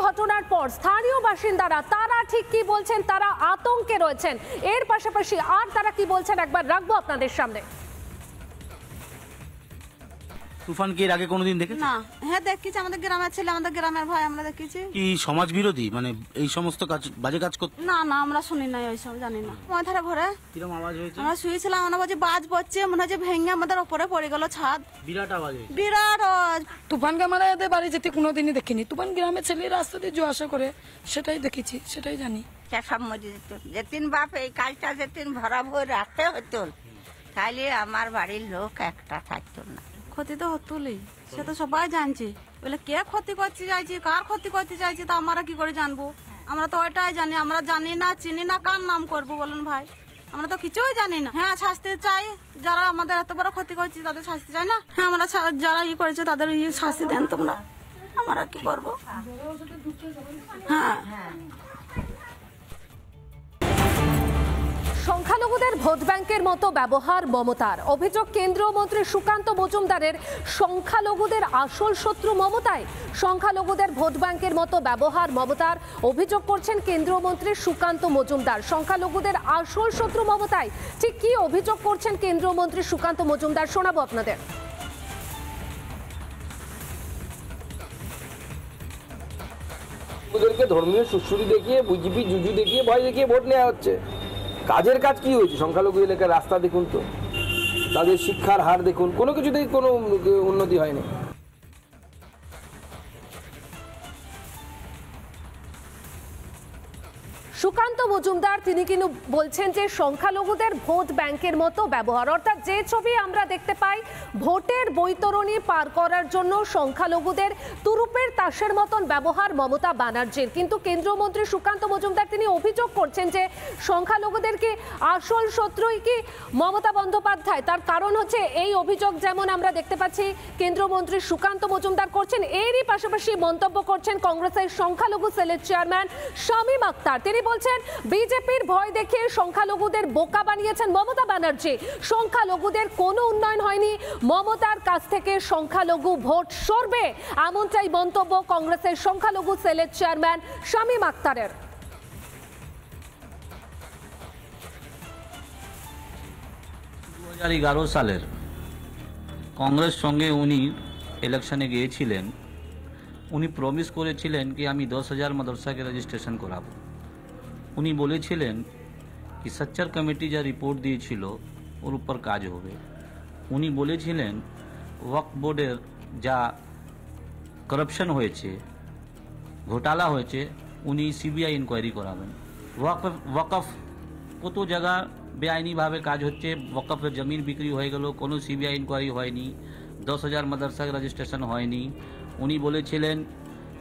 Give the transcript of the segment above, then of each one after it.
ঘটনার পর স্থানীয় বাসিন্দারা তারা ঠিক কি বলছেন, তারা আতঙ্কে রয়েছেন। এর পাশাপাশি আর তারা কি বলছেন একবার রাখবো আপনাদের সামনে। তুফান কি এর আগে কোনোদিন দেখেছেন? না। হ্যাঁ দেখেছি, আমাদের গ্রামের ছেলে, আমাদের গ্রামের ভাই, আমরা দেখেছি। কি সমাজ বিরোধী, মানে এই সমস্ত কাজ, বাজে কাজ করতে? না না, আমরা শুনি নাই ওইসব, জানি না। আমার ধারে ঘরে কিরকম আওয়াজ হয়েছে? আমরা শুয়েছিলাম, আমরা বলছি বাজ পড়ছে, মনে হচ্ছে ভেঙে আমাদের উপরে পড়ে গেল ছাদ। বিরাট আওয়াজ হয়েছে। বিরাট আওয়াজ। তুফানকে আমরা এদের বাড়ি যেতে কোনোদিনই দেখিনি। তুফান গ্রামের ছেলে রাস্তা দিয়ে যাওয়া আসা করে, সেটাই দেখেছি, সেটাই জানি। সব মরে যেত, যেদিন বাপ এই কাজটা যেদিন ভরা ভরে রাখতে হতো, তাহলে আমার বাড়ির লোক একটা থাকতো না। ক্ষতি তো হতোই, সে তো সবাই জানছে। বলে কে ক্ষতি করতে চাইছে, কার ক্ষতি করতে চাইছে, তা আমরা কি করে জানবো? আমরা তো ওইটাই জানি, আমরা জানি না, চিনি না, কার নাম করবো বলুন ভাই? আমরা তো কিছুই জানি না। হ্যাঁ শাস্তি চাই, যারা আমাদের এত বড় ক্ষতি করছে তাদের শাস্তি চাই না? হ্যাঁ, আমরা যারা করেছে তাদের শাস্তি দেন তোমরা, আমরা কি করবো? হ্যাঁ। সংখ্যালঘুদের ভোট ব্যাংকের মতো ব্যবহার মমতার। অভিযোগ কেন্দ্রীয় মন্ত্রী সুকান্ত মজুমদারের। সংখ্যালঘুদের আসল শত্রু মমতাই। সংখ্যালঘুদের ভোট ব্যাংকের মতো ব্যবহার মমতার অভিযোগ করছেন কেন্দ্রীয় মন্ত্রী সুকান্ত মজুমদার। সংখ্যালঘুদের আসল শত্রু মমতাই। ঠিক কি অভিযোগ করছেন কেন্দ্রীয় মন্ত্রী সুকান্ত মজুমদার, শোনাবো আপনাদের। ওদেরকে ধর্মীয় সুশ্রুতি দেখিয়ে, বুঝবি জুজু দেখিয়ে, ভয় দেখিয়ে ভোট নেওয়া হচ্ছে। কাজের কাজ কি হয়েছে? সংখ্যালঘু এলাকার রাস্তা দেখুন তো, তাদের শিক্ষার হার দেখুন, কোনো কিছুতেই কোনো উন্নতি হয়নি। সুকান্ত মজুমদার তিনি কিন্তু বলছেন যে সংখ্যালঘুদের ভোট ব্যাংকের মতো ব্যবহার, অর্থাৎ যে ছবি আমরা দেখতে পাই ভোটের বৈতরণী পার করার জন্য সংখ্যালঘুদের তুরুপের তাসের মতন ব্যবহার মমতা ব্যানার্জির। কিন্তু কেন্দ্রীয় মন্ত্রী সুকান্ত মজুমদার তিনি অভিযোগ করছেন যে সংখ্যালঘুদের কি আসল শত্রুই কি মমতা বন্দ্যোপাধ্যায়। তার কারণ হচ্ছে এই অভিযোগ যেমন আমরা দেখতে পাচ্ছি কেন্দ্রীয় মন্ত্রী সুকান্ত মজুমদার করছেন, এরই পাশাপাশি মন্তব্য করছেন কংগ্রেসের সংখ্যালঘু সেলের চেয়ারম্যান শামীম আখতার। তিনি বলছেন বিজেপির ভয় দেখিয়ে সংখ্যালঘুদের বোকা বানিয়েছেন মমতা ব্যানার্জি। সংখ্যালঘুদের কোনো উন্নয়ন হয়নি, মমতার কাছ থেকে সংখ্যালঘু ভোট সরবে, এমনটাই মন্তব্য কংগ্রেসের সংখ্যালঘু সেলের চেয়ারম্যান শামীম আখতারের। 2011 সালের কংগ্রেস সঙ্গে উনি ইলেকশনে গিয়েছিলেন। উনি প্রমিস করেছিলেন কি আমি 10,000 মাদ্রাসাকে রেজিস্ট্রেশন করাবো। উনি বলেছিলেন কি সচ্চার কমিটি যা রিপোর্ট দিয়েছিল ওর উপর কাজ হবে। উনি বলেছিলেন ওয়াকফ বোর্ডের যা করপশন হয়েছে, ঘোটালা হয়েছে, উনি সিবিআই ইনকোয়ারি করাবেন। ওয়াকফ কত জায়গা বেআইনিভাবে কাজ হচ্ছে, ওয়াকফের জমিন বিক্রি হয়ে গেল, কোনো সিবিআই ইনকোয়ারি হয়নি, 10,000 মাদ্রাসা রেজিস্ট্রেশন হয়নি। উনি বলেছিলেন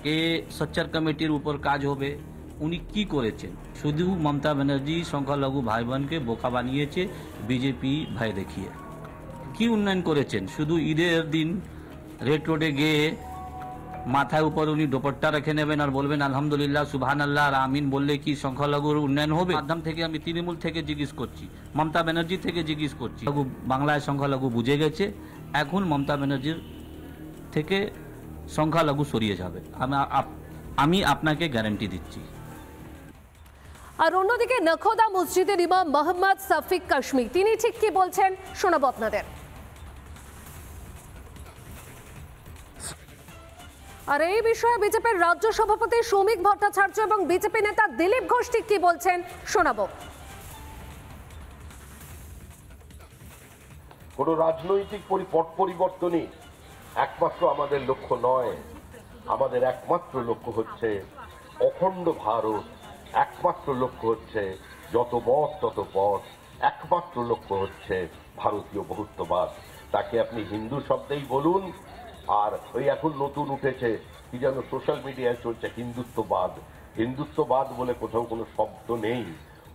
যে সচ্চার কমিটির উপর কাজ হবে। উনি কি করেছেন? শুধু মমতা ব্যানার্জি সংখ্যালঘু ভাই বোনকে বোকা বানিয়েছে বিজেপি ভয় দেখিয়ে। কি উন্নয়ন করেছেন? শুধু ঈদের দিন রেড রোডে গিয়ে মাথায় উপর উনি দোপট্টা রেখে নেবেন আর বলবেন আলহামদুলিল্লাহ সুবহানাল্লাহ আর আমিন বললে কি সংখ্যালঘুর উন্নয়ন হবে? মাধ্যম থেকে আমি তৃণমূল থেকে জিজ্ঞেস করছি, মমতা ব্যানার্জি থেকে জিজ্ঞেস করছি। বাংলায় সংখ্যালঘু বুঝে গেছে, এখন মমতা ব্যানার্জির থেকে সংখ্যালঘু সরিয়ে যাবে, আমি আপনাকে গ্যারান্টি দিচ্ছি। আর অন্যদিকে নখোদা মসজিদের ইমাম মোহাম্মদ সাফিক কাশ্মীর তিনি ঠিক কি বলছেন, শোনাবো আপনাদের। আর এই বিষয়ে বিজেপির রাজ্য সভাপতি সৌমিক ভট্টাচার্য এবং বিজেপি নেতা দিলীপ ঘোষ ঠিক কি বলছেন, শোনাবো। কোন রাজনৈতিক পট পরিবর্তনই একমাত্র আমাদের লক্ষ্য নয়। আমাদের একমাত্র লক্ষ্য হচ্ছে অখণ্ড ভারত, একমাত্র লক্ষ্য হচ্ছে যত মত তত পথ, একমাত্র লক্ষ্য হচ্ছে ভারতীয় বহুত্ববাদ। তাকে আপনি হিন্দু শব্দেই বলুন, আর ওই এখন নতুন উঠেছে কি যেন সোশ্যাল মিডিয়ায় চলছে হিন্দুত্ববাদ। হিন্দুত্ববাদ বলে কোথাও কোনো শব্দ নেই,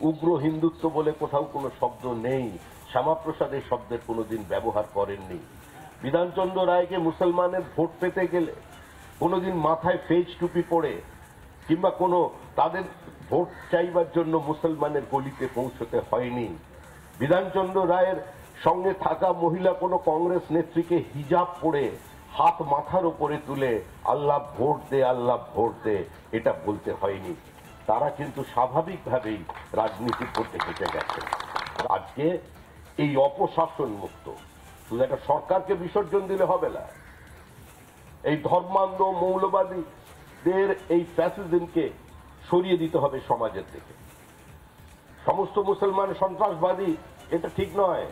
উগ্র হিন্দুত্ব বলে কোথাও কোনো শব্দ নেই। শ্যামাপ্রসাদ এই শব্দের কোনোদিন ব্যবহার করেননি। বিধানচন্দ্র রায়কে মুসলমানের ভোট পেতে গেলে কোনোদিন মাথায় ফেজ টুপি পড়ে কিংবা কোনো তাদের ভোট চাইবার জন্য মুসলমানের গলিতে পৌঁছতে হয়নি। বিধানচন্দ্র রায়ের সঙ্গে থাকা মহিলা কোনো কংগ্রেস নেত্রীকে হিজাব পরে হাত মাথার উপরে তুলে আল্লাহ ভোট দে, আল্লাহ ভোট দে এটা বলতে হয়নি। তারা কিন্তু স্বাভাবিকভাবেই রাজনীতি করতে হেঁটে গেছে। আজকে এই অপশাসন মুক্ত শুধু একটা সরকারকে বিসর্জন দিলে হবে না, এই ধর্মান্ধ মৌলবাদীদের এই ফ্যাসিজমকে সরিয়ে দিতে হবে সমাজের থেকে। সমস্ত মুসলমান সন্ত্রাসবাদী এটা ঠিক নয়,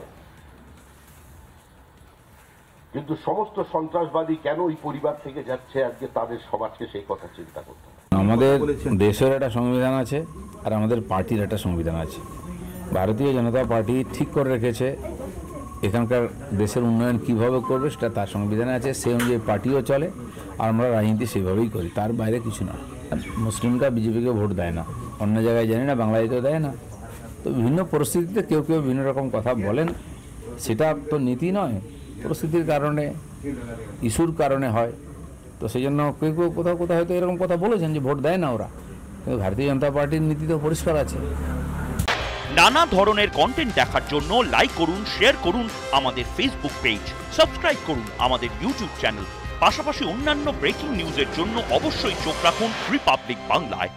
কিন্তু সমস্ত সন্ত্রাসবাদী কেন ওই পরিবার থেকে যাচ্ছে আজকে তাদের সমাজকে সেই কথা চিন্তা করতে হবে। আমাদের দেশের একটা সংবিধান আছে আর আমাদের পার্টির একটা সংবিধান আছে। ভারতীয় জনতা পার্টি ঠিক করে রেখেছে এখানকার দেশের উন্নয়ন কিভাবে করবে সেটা তার সংবিধানে আছে, সেই অনুযায়ী পার্টিও চলে আর আমরা রাজনীতি সেইভাবেই করি, তার বাইরে কিছু না। মুসলিমরা বিজেপিকে ভোট দেয় না, অন্য জায়গায় জানি না, বাংলাদেশেও দেয় না। তো বিভিন্ন পরিস্থিতিতে কেউ কেউ বিভিন্ন রকম কথা বলেন, সেটা তো নীতি নয়, পরিস্থিতির কারণে ইস্যুর কারণে হয়। তো সেই জন্য কেউ কেউ কোথাও কোথাও হয়তো এরকম কথা বলেছেন যে ভোট দেয় না ওরা, কিন্তু ভারতীয় জনতা পার্টির নীতি তো পরিষ্কার আছে। নানা ধরনের কন্টেন্ট দেখার জন্য লাইক করুন, শেয়ার করুন আমাদের ফেসবুক পেজ, সাবস্ক্রাইব করুন আমাদের ইউটিউব চ্যানেল। পাশাপাশি অন্যান্য ব্রেকিং নিউজের জন্য অবশ্যই চোখ রাখুন রিপাবলিক বাংলায়।